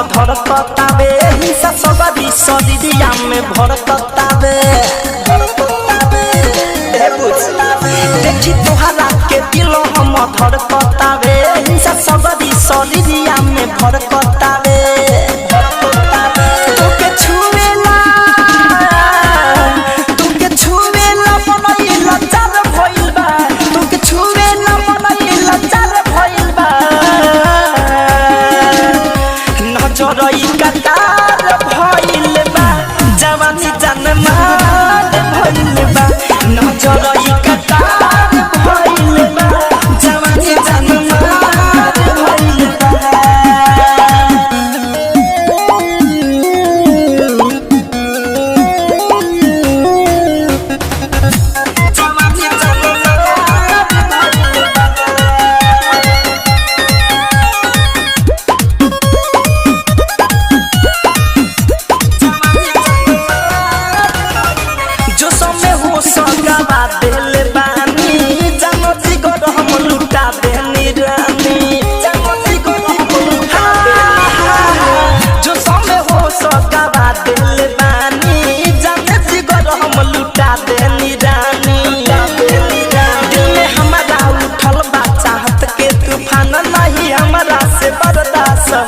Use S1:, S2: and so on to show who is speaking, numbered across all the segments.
S1: धड़कतावे हिंसा सबरी शरीरिया में भड़कतावे देखी तोहरा के दिल हम धड़कतावे हिंसा सबरी शरीरिया में भड़कतावे तोके छुएला बनैला चार भइल बा तोके छुएला बनैला चार भइल बा नजरई कटार भइल बा जवानी जान मार भइल बा नजरई कटार भइल बा जवानी जान मार भइल बा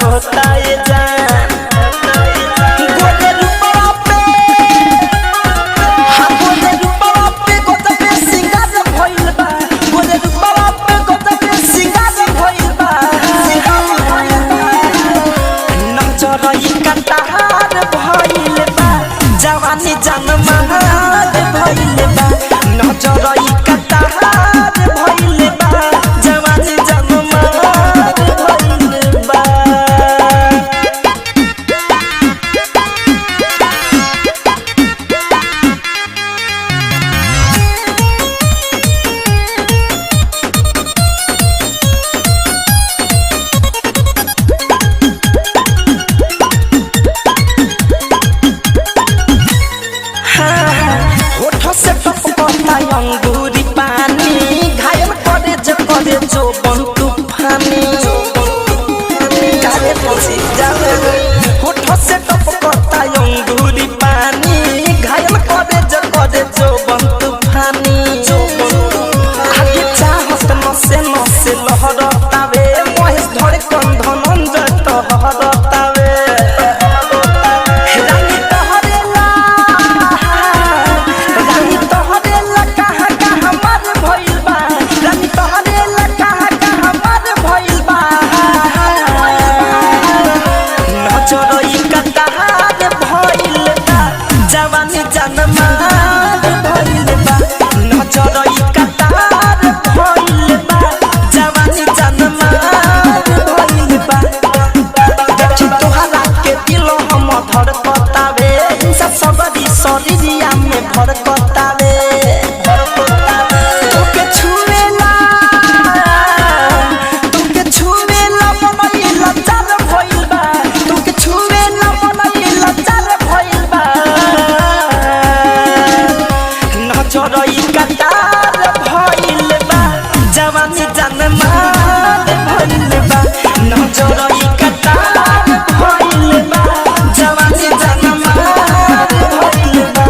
S1: होता है जान गोरे रूपवा पे हाँ गोरे रूपवा पे गोतबे सिंगार भइल बा गोरे रूपवा पे गोतबे सिंगार भइल बा नजरई कटार भइल बा जवानी जान मार भइल बा नजरई कटार भइल बा जवानी जान मार भइल बा अंगूरी पानी घायल करे जो बंतु फानी काले पसी जाले होठ से टपकता अंगूरी पानी घायल करे जो बंतु फानी आगे चाहत नसे नसे लहरतावे महेश धड़कन धनंजय तहरतावे जवानी जान मार भइल बा नजरई कटार भइल बा जवानी जान मार भइल बा देखी तोहरा के दिल हम धड़कतावे हिंसा सबरी शरीरिया में भड़कतावे तोके छुएला बनैला चार भइल बा तोके छुएला बनैला चार भइल बा नजरई कटार भइल बा जवानी जान मार भइल बा नजरई कटार भइल बा जवानी जान मार भइल बा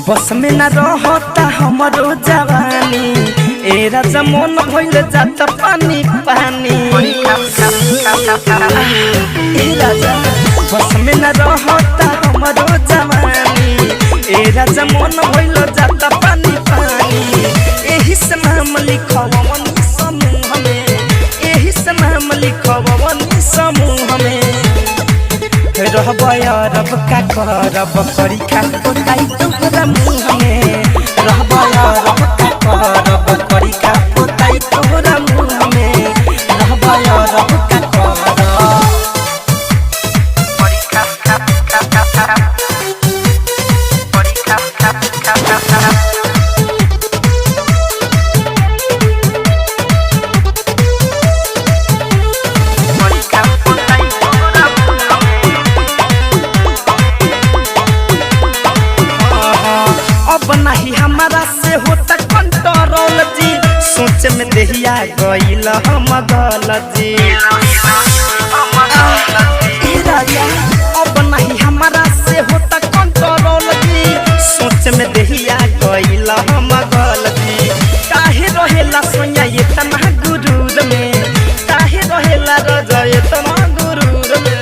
S1: बस में न रहता हमरो जवानी ए राजा मन भइल जात पानी पानी ए राजा बस में न रहता हमरो जवानी ए राजा मन भइल जात पानी पानी एही से नाम लिखवन समूह में एही से नाम लिखवन समूह में रहबय रब का करब परीक्षा कोताई तोहरा मुँह में रहबय रब का करब परीक्षा कोताई तोहरा मुँह में रहबय रब का करब देहिया गइल हम गलती राजा अब नहीं हमारा से होता कंट्रोल जी सोच में देहिया गइल हम गलती काहे रहेला सोया ये तना गुरूर में काहे रहेला राजा ये तना गुरूर में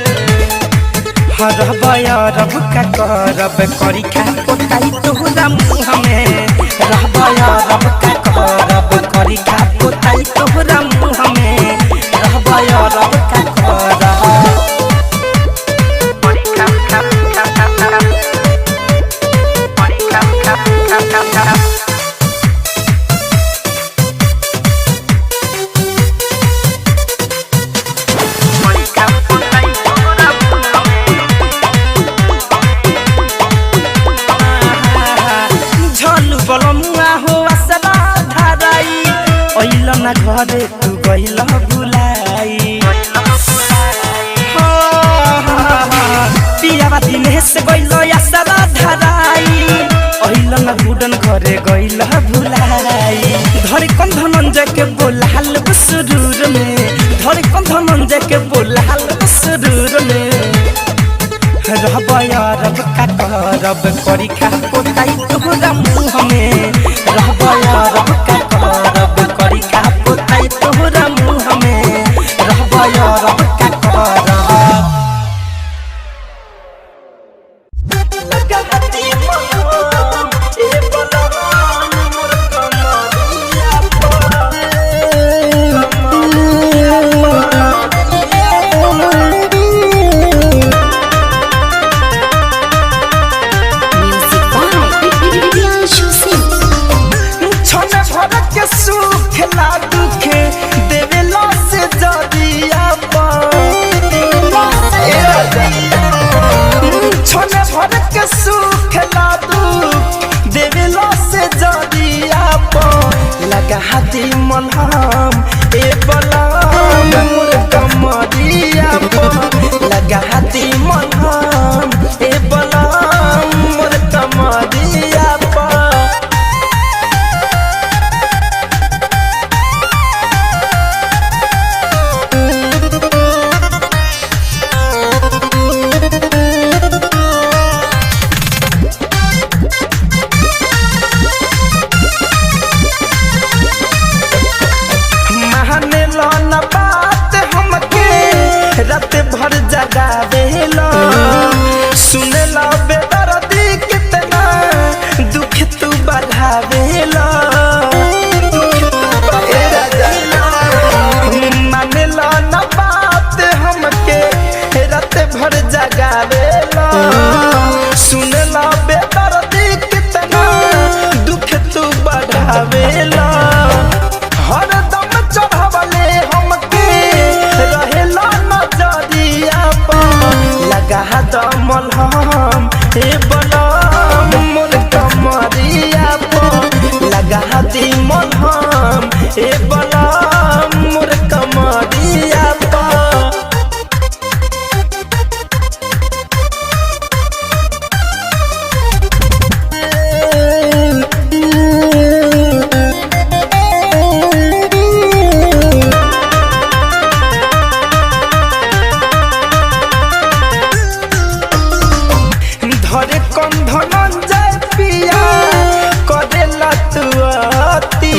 S1: हरबया रब का करब करी खा पोताई तोहरा मुँह में रहबया रब का करब करी खा पोताई तोहरा मुँह में रहबया रब का करब ना घरे तू गइल भुलाई पियावा दिनेश गइल आसरा धराई अइल ना गुडन घरे गइल भुलाई धरे कौन धनंजय के बोलाल सुरूर में धरे कौन धनंजय के बोलाल सुरूर में रहबया रब का करब करी खा पोताई तोहरा मुँह में रहबया रब का करब करी खा पोताई तोहरा मुँह में रहबया रब का करब लगा हाथी मलहम ए बलवान मोर कमरिया सुखला दुखे देवेला से जदिया छोने भर के सुखला दुख देवेला से जदिया लगा हाथी मलहम ए बलवान मोर कमरिया लगा हाथी मलहम ए बलवान मोर कमरिया रात भर जगावेला सुनेला बेदर्दी कितना दुख तू बढ़ावेला मानेला न बात हमके रात भर जगावेला सुनेला बेदर्दी कितना दुख तू बढ़ावेला हरदम चढ़ावले हमके रहेला लगा दमलहम ए बलम मोर कमरिया लगा दी मलहम ए बलम मोर कमरिया धरे कौन धनंजय पिया करेला तू अति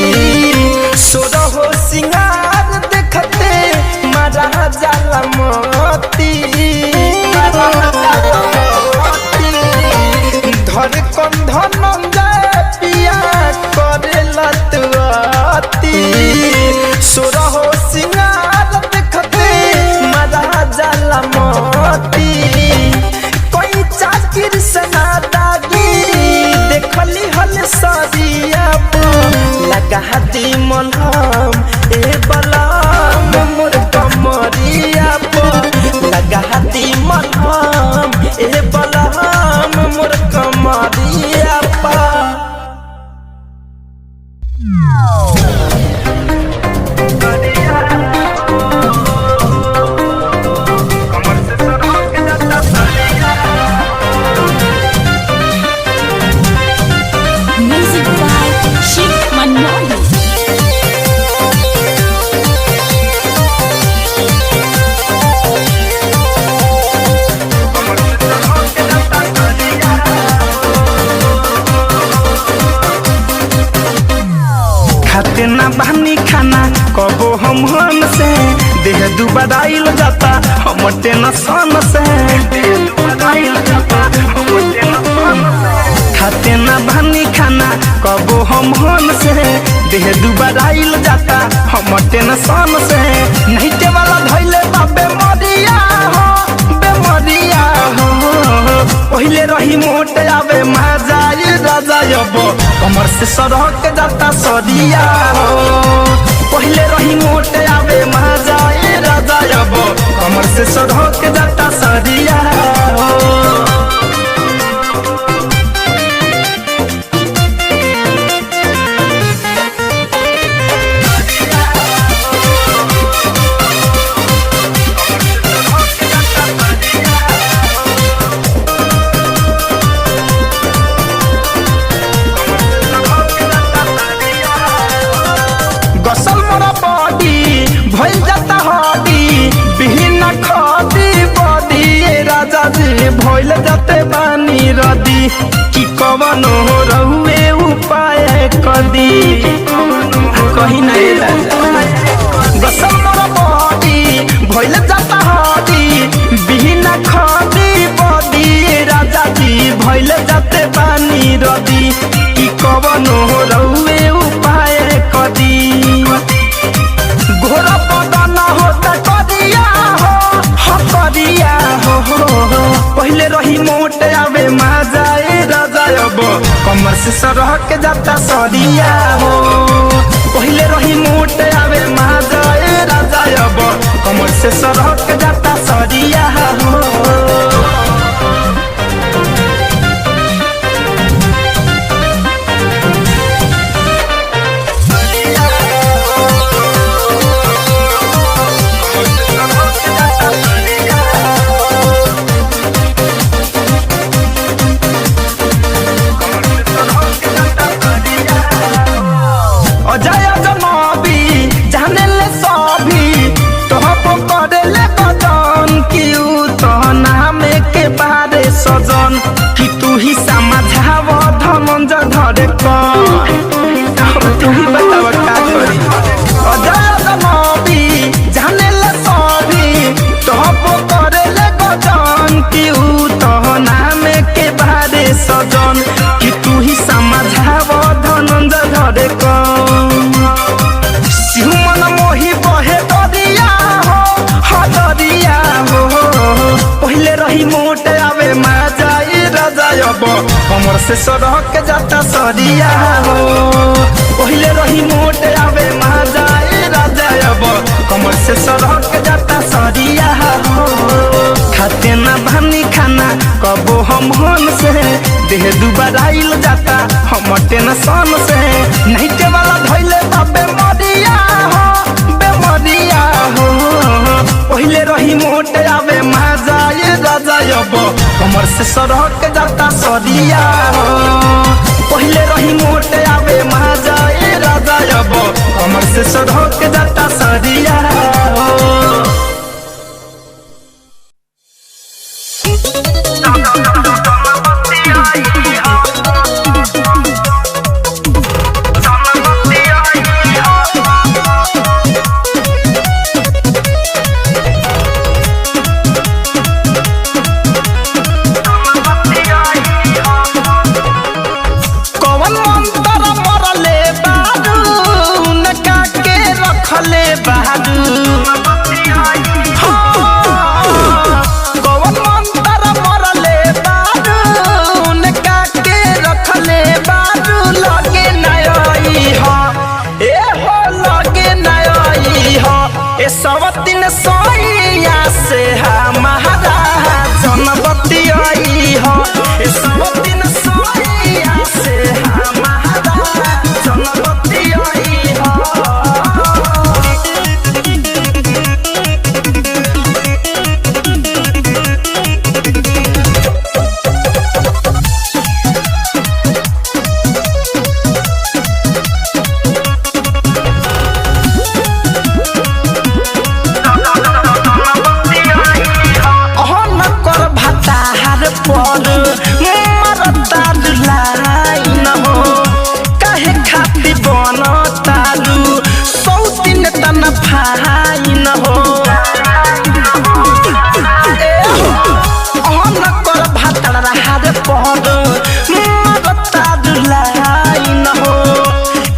S1: सोरा हो सिंगार देखते मारा जाला मोती धरे कौन धनंजय पिया करेला तू अति सोरा हो सिंगार देखते मारा जाला मोती कृष्णा दागी देखली हल सरिया लगा दी मलहम ए बलम मोर कमरिया लगा दी मलहम ए बलम मोर कमरिया
S2: Music by Chic Manoli.
S1: खाते ना बहनी खाना कबो हम से देह दुबराइल जाता हम टेंशन से खाते ना बहनी खाना कबो हम से देह दुबराइल जाता हम टेंशन से नहीं के वाला धैले बाबे मरिया हो बेमरिया हो पहले रही मोटे आवे मजाई राजा यबो कमर से सरक जाता सरिया हो पहले रही मोटे आवे मजाई राजा यबो कमर से सरक जाता सरिया हो भइल जाते बानी रदी कि कवनो रहुए उपाय कदी कहीं नहीं गसल मोर बॉडी भइल जाता हदी बिना खदी बदी राजा जी भइल जाते बानी रदी कि कवनो रहुए उपाय कदी घोरा पदन होता कदिया हो कदिया हो पहले रही मोटे आवे मजाए राजा अब कमर से सरक जाता सरिया हो पहले रही मोटे आवे मजाए राजा अब कमर से सरक जाता सरिया हो सजन कि तू ही समझाव धमंज धरे तू ही बताव का करी अजय जाने ले सभी तब करे ले गजन कि तो नाम के बारे सजन कि तू ही समझाव धनंज धरे सिंहमन मोही बहे दरिया हो दरिया हो पहले रही मोटे आवे मजाई राजा अब कमर से सरक जाता सरिया हो पहले रही मोटे आवे मजाई राजा अब कमर से सरक जाता सरिया हो खाते ना बहनी खाना कबो हम से देह दुबराइल जाता हम टेंशन से नहीं के वाला धैले बाबे मरिया हो बेमरिया हो पहले रही मोटे आवे मजाई राजा अब कमर से सरक जाता सरिया हो पहले रही मोटे आवे मजाई राजा अब कमर से सरक जाता सरिया हो सवतिन सोइया से हमारा जनबती आई हो सवतिन सोइया से हमारा जनबती आई हो तना फाइन हो कर भातर रहार पर मरता दुलाइन हो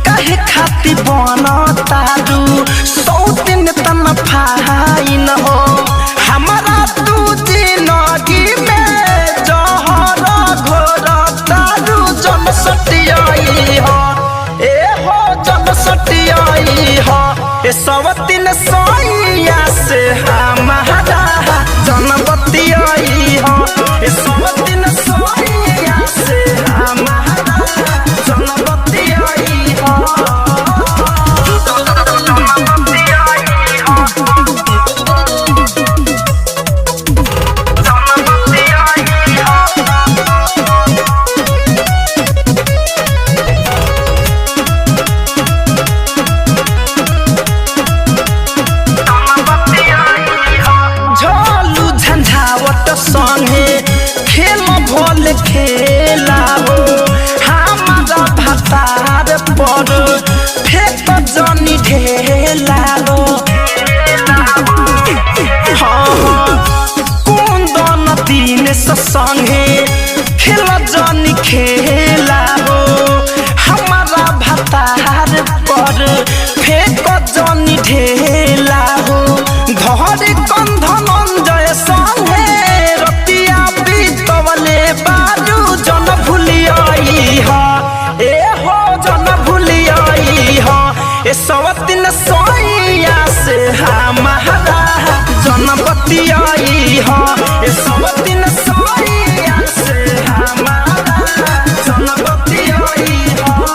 S1: काहे खाती बन तारू सौतिन तना फाइन हो हमारा तू जिंदगी में जहर घोर तारू जन सटियाई हो ए हो जन सटियाई हो ए सवतिन सोइया से हमारा जनबतियाई हो ए सवतिन सोइया से हमारा जनबतियाई हो संगे खेल भोल खेला हो हमारा भतार पर फेंक जनी ढेला हो कुंदन दिन संगे खेल जनी खेला हो हमारा भतार पर फेंक जनी ढेला हो धर कंधन जय संगे बारू जन भूलियाई हो ए हो जन भूलियाई हो ए सवतिन सोइया से हमारा जनबतियाई हो ए सवतिन सोइया से हमारा जनबतियाई हो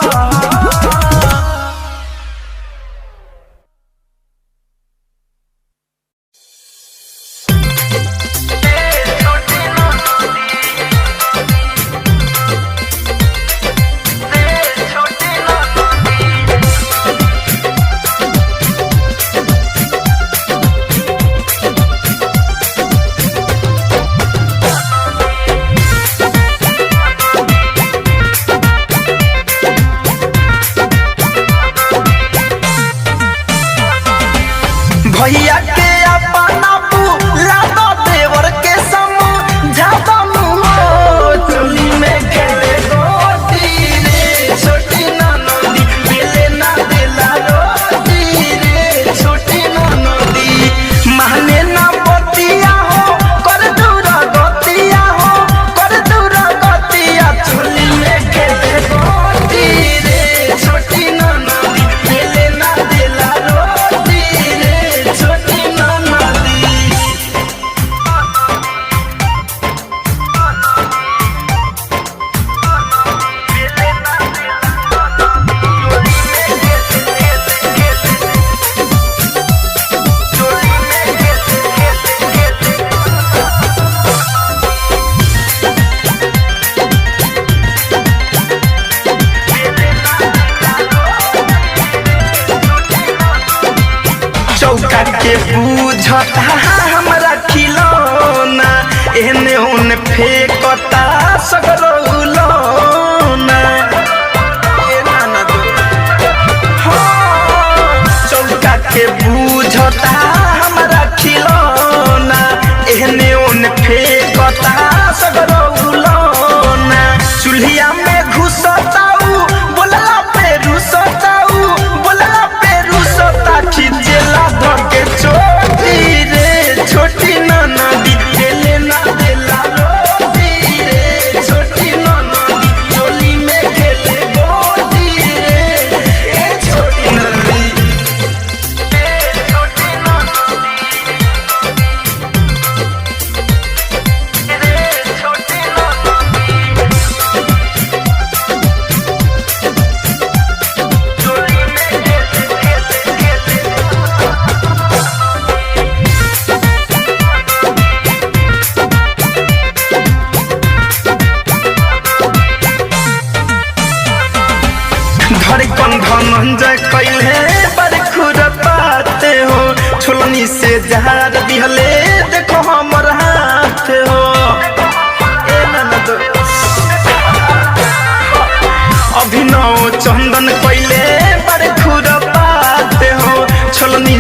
S1: भैया के अपना बुला दो देवर के समझा हो चोली में खेले गोटी रे छोटी ननदी मिले ना दिला रोटी रे छोटी ननदी माने ना बतिया हो कर दूर गतिया हो कर दूर गतिया चोली में खेले गोटी रे छोटी ननदी मिले ना दिला रोटी छोटी ननदी चौका के बूझता हमरा खिलौना एहने ओने फेंकता सगरौलौना ए नाना दो चौका के बूझता हमरा खिलौना एहने ओने फेंकता सगरौलौना चूल्हिया में घुसताऊ बोलला पे रुसताऊ बोलला पे रुसता खिजेला धके छोटी रे छोटी ननदी देले ना देला रोटी रे छोटी ननदी चोली में खेले गोटी रे ए छोटी ननदी छोटी ननदी रे छोटी धनंजय कैले बड़े खुर पाते हो छोलनी से जहार दिहले देखो हमर हाथ हो ए ननद अभिनव चंदन कैले बड़े खुर पाते हो छोलनी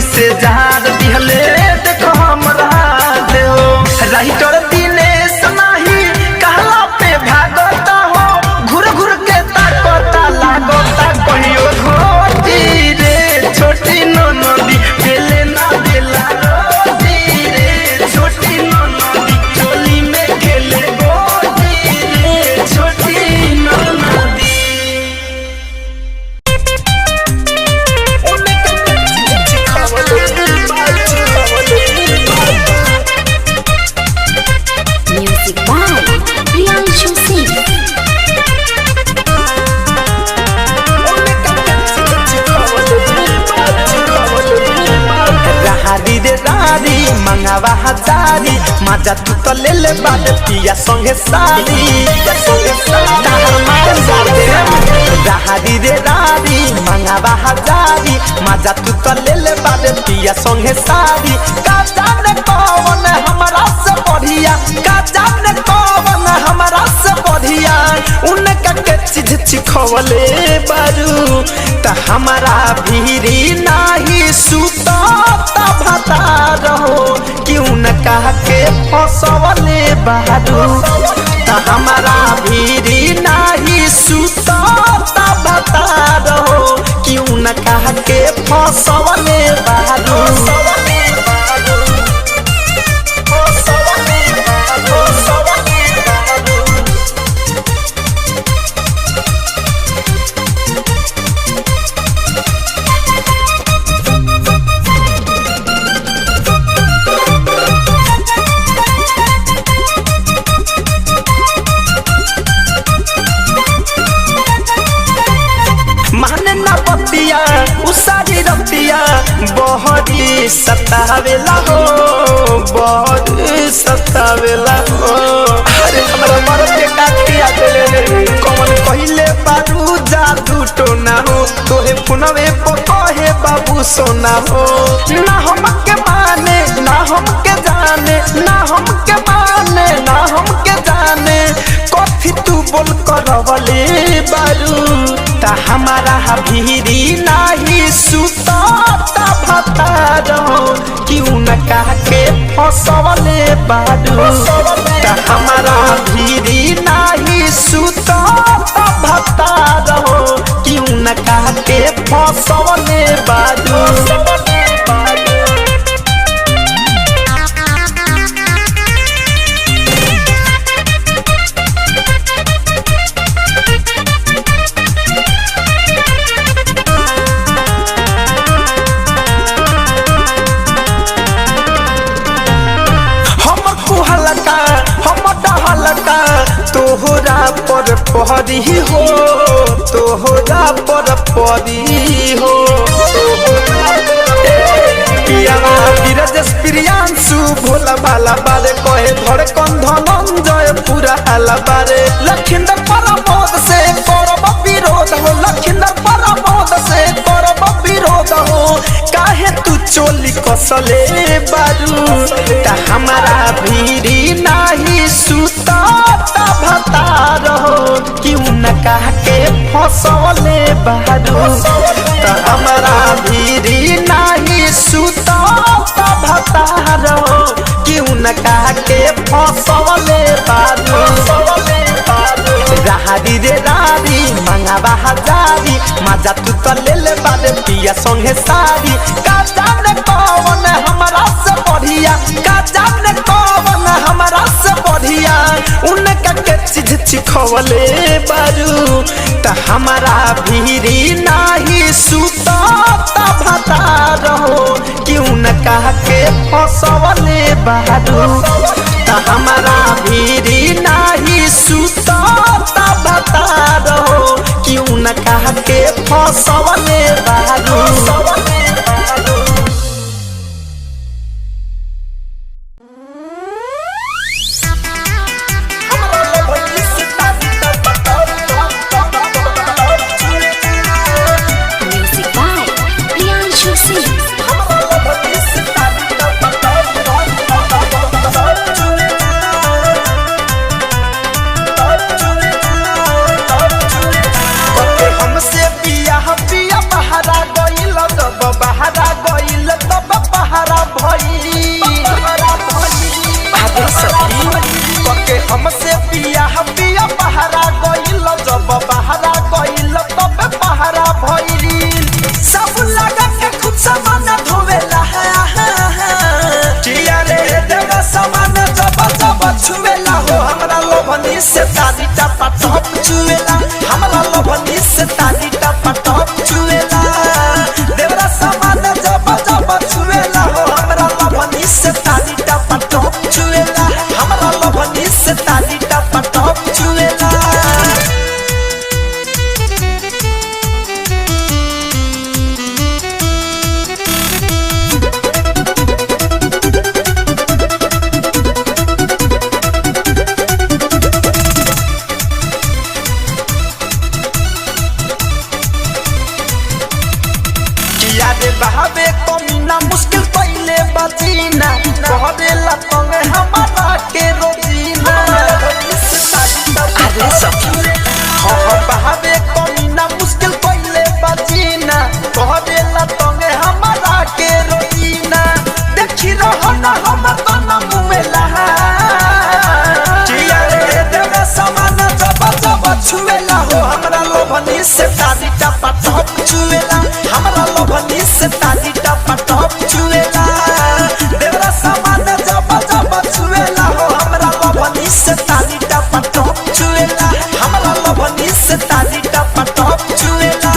S1: मंगावा हजारी मजा तू तो ले ले बाले पिया संगे सारी राहरी रे रारी मंगावा हजारी मजा तू तो ले ले बाले पिया संगे सारी का जाने कौन हमारा से बढ़िया का जाने कौन हमारा से बढ़िया उनका के चीज चिखवले बारू त हमारा भीरी नाही सुता भता रहो क्यों न कह के फसवले बारू त हमारा भीरी नाही सुता भता रहो क्यों न कह के फसवले बारू उसारी रतिया बहरी सतावेला हो बहरी सतावेला हो अरे हमरा मरद के काटिया देले कौन कहिले बारू जादू टोना हो तोहे पुनवे पकहे बाबू सोना हो ना हमके माने ना हमके जाने ना हमके माने ना हमके जाने कथी तू बोल करवले बारू ता हमारा भीरी नाही सुता भता रहो क्यों न कह के फसवले बारू ता हमारा भीरी नाही सुता भता रहो क्यों न कह के फसवले बारू तोहरा पर पहरी हो तोहरा पर परी हो प्रियांशु भोला बाला बारे कहे धड़कन धनंजय पूरा हाला बारे लखिंदर परमोद से करब विरोध हो लखिंदर परमोद से करब विरोध हो काहे तू चोली कसले बारू ता हमारा भीरी नाही सुता भता रहो क्यों न कह के फसवले बारू ता हमारा भीरी नाही सुता भता रहो क्यों न कह के फसवले बारू राहरी रे रारी मंगावा हजारी मजा तू तो ले ले बाले पिया संगे सारी का जाने कौन हमारा से बढ़िया का जाने कौन हमारा से बढ़िया उनका के चीज चिखवले बारू त हमारा भीरी नाही सुता भता रहो क्यों न कह के फसवले बारू त हमारा भीरी नाही सुता भता रहो क्यों न कह के फसवले बारू हमसे पिया पिया पहरा गइल जब बहरा गइल तब पहरा भइल सब लगा के खुद सामान धोवेला किया रे देवा सामान जब जब छुवेला हो हमरा लोभनी से तारी टपा टप छुवेला हमरा लोभनी से तारी टपा टप छुवेला देवरा सामान जब जब छुवेला हो हमरा लोभनी से तारी टपा टप छुवेला हमरा लोभनी से तारी टपा टप छुवेला अरे बहावे कमीना मुश्किल पहले बजीना कहरेला तंगे हमारा के रोजीना अरे सखी हाँ बहावे कमीना मुश्किल पहले बजीना कहरेला तंगे हमारा के रोजीना देखी रहो ना हम तो ना मुमेला जिया रे देवा समान जब जब छुएला हो हमरा लोभनी से तारी टपा टप छुएला हमरा लोभनी से तारी टपा टप छुएला देवा समान जब जब छुएला हो हमरा लोभनी से तारी टपा टप छुएला हमरा लोभनी से तारी टपा टप छुएला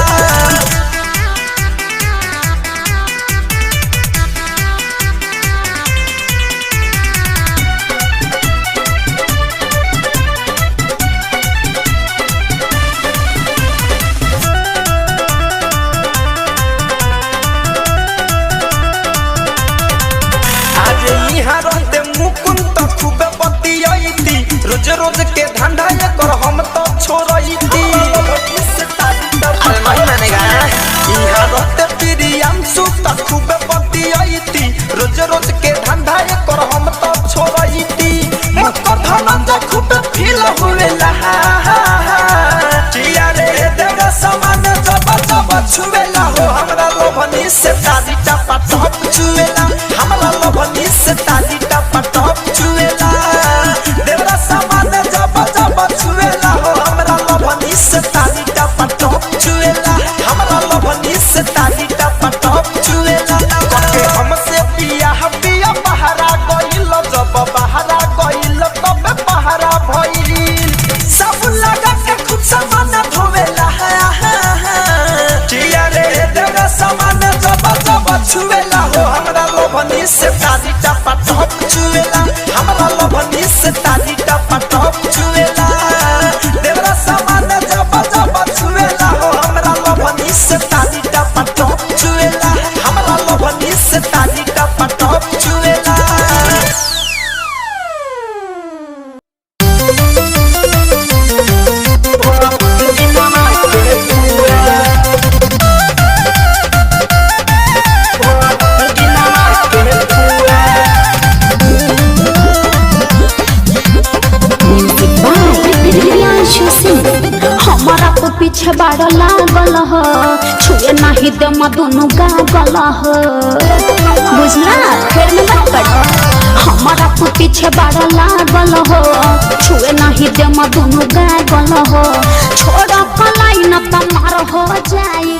S1: रोज रोज के धंधा ये कर हम तो छोड़ती अरे नहीं मानेगा यहाँ रहते प्रियम सुता खूब बतियाती रोज रोज के धंधा ये कर हम तो छोड़ती मकर धनंजय खूब फील हुएला जिया रे देवा समान जब जब छुएला हो हमरा लोभनी से तारी टपा टप छुएला हमरा लोभनी से तारी टपा टप छुएला देवा समान जब जब छुएला हो हमरा लोभनी से तारी टपा टप छुएला हमरा लोभनी से तारी टपा टप छुएला कके हमसे पिया पिया बहरा गइल जब बहरा गइल तब बहरा भइल सब लगा के खुद समान धोवेला जिया रे देवा समान जब जब छुएला हो हमरा लोभनी से तारी टपा टप छुएला हमरा लोभनी से तारी टपा टप छुएला देवा समान जब जब छुएला हो हमरा लोभनी से तारी टपा टप छुएला हमरा लोभनी से तारी टपा टप छुएला
S2: हमारा को पीछे बाड़ लागल हो छुए नहीं दे दोनों गागल हो बुझला फिर में मत कर हमारा को पीछे बाड़ लागल हो छुए नहीं दे दोनों गागल हो छोड़ पलाई न तमार हो जाए